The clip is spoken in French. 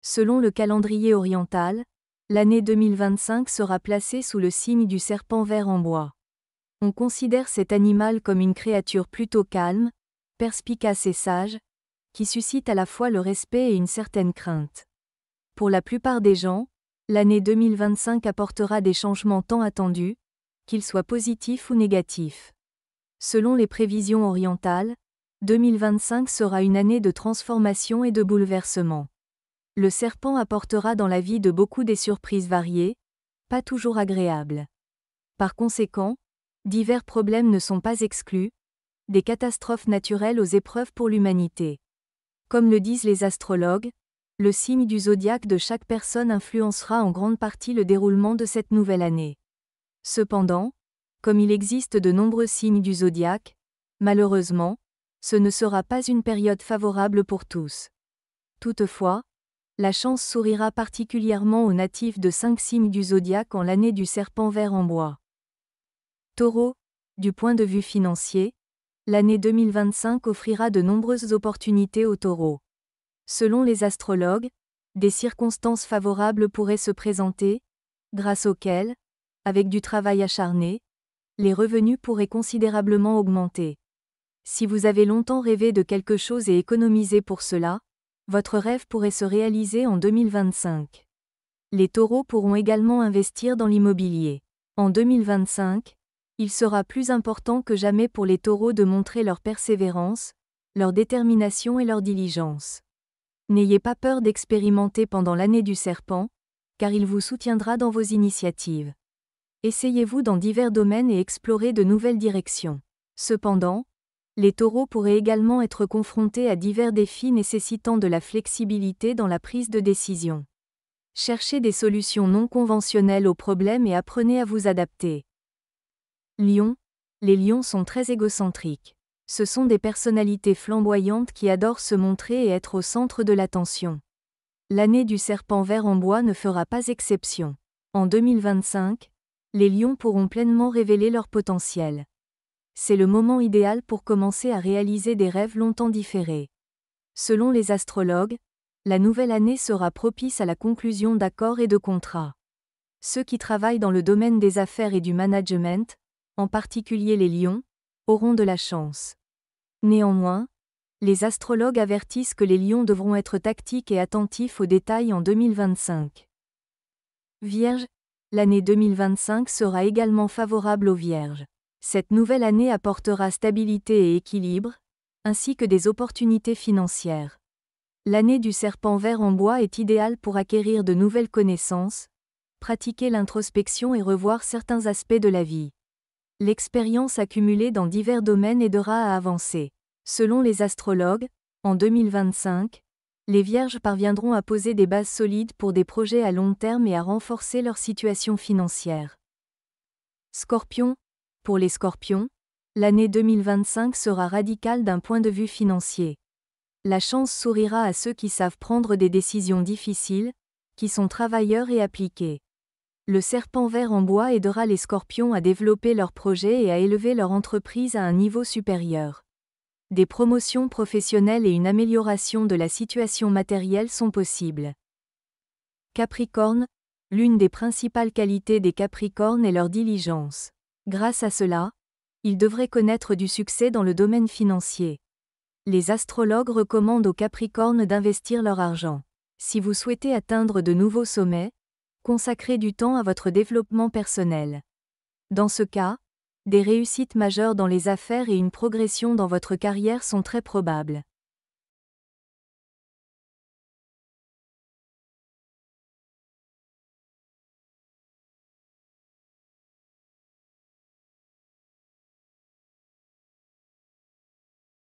Selon le calendrier oriental, l'année 2025 sera placée sous le signe du serpent vert en bois. On considère cet animal comme une créature plutôt calme, perspicace et sage, qui suscite à la fois le respect et une certaine crainte. Pour la plupart des gens, l'année 2025 apportera des changements tant attendus, qu'ils soient positifs ou négatifs. Selon les prévisions orientales, 2025 sera une année de transformation et de bouleversement. Le serpent apportera dans la vie de beaucoup des surprises variées, pas toujours agréables. Par conséquent, divers problèmes ne sont pas exclus, des catastrophes naturelles aux épreuves pour l'humanité. Comme le disent les astrologues, le signe du zodiaque de chaque personne influencera en grande partie le déroulement de cette nouvelle année. Cependant, comme il existe de nombreux signes du zodiaque, malheureusement, ce ne sera pas une période favorable pour tous. Toutefois, la chance sourira particulièrement aux natifs de 5 signes du zodiaque en l'année du serpent vert en bois. Taureau, du point de vue financier, l'année 2025 offrira de nombreuses opportunités aux taureaux. Selon les astrologues, des circonstances favorables pourraient se présenter, grâce auxquelles, avec du travail acharné, les revenus pourraient considérablement augmenter. Si vous avez longtemps rêvé de quelque chose et économisé pour cela, votre rêve pourrait se réaliser en 2025. Les taureaux pourront également investir dans l'immobilier. En 2025, il sera plus important que jamais pour les taureaux de montrer leur persévérance, leur détermination et leur diligence. N'ayez pas peur d'expérimenter pendant l'année du serpent, car il vous soutiendra dans vos initiatives. Essayez-vous dans divers domaines et explorez de nouvelles directions. Cependant, les taureaux pourraient également être confrontés à divers défis nécessitant de la flexibilité dans la prise de décision. Cherchez des solutions non conventionnelles aux problèmes et apprenez à vous adapter. Lion, les lions sont très égocentriques. Ce sont des personnalités flamboyantes qui adorent se montrer et être au centre de l'attention. L'année du serpent vert en bois ne fera pas exception. En 2025, les lions pourront pleinement révéler leur potentiel. C'est le moment idéal pour commencer à réaliser des rêves longtemps différés. Selon les astrologues, la nouvelle année sera propice à la conclusion d'accords et de contrats. Ceux qui travaillent dans le domaine des affaires et du management, en particulier les lions, auront de la chance. Néanmoins, les astrologues avertissent que les lions devront être tactiques et attentifs aux détails en 2025. Vierge, l'année 2025 sera également favorable aux Vierges. Cette nouvelle année apportera stabilité et équilibre, ainsi que des opportunités financières. L'année du serpent vert en bois est idéale pour acquérir de nouvelles connaissances, pratiquer l'introspection et revoir certains aspects de la vie. L'expérience accumulée dans divers domaines aidera à avancer. Selon les astrologues, en 2025, les Vierges parviendront à poser des bases solides pour des projets à long terme et à renforcer leur situation financière. Scorpion, pour les Scorpions, l'année 2025 sera radicale d'un point de vue financier. La chance sourira à ceux qui savent prendre des décisions difficiles, qui sont travailleurs et appliqués. Le serpent vert en bois aidera les Scorpions à développer leurs projets et à élever leur entreprise à un niveau supérieur. Des promotions professionnelles et une amélioration de la situation matérielle sont possibles. Capricorne, l'une des principales qualités des Capricornes est leur diligence. Grâce à cela, ils devraient connaître du succès dans le domaine financier. Les astrologues recommandent aux Capricornes d'investir leur argent. Si vous souhaitez atteindre de nouveaux sommets, consacrez du temps à votre développement personnel. Dans ce cas, des réussites majeures dans les affaires et une progression dans votre carrière sont très probables.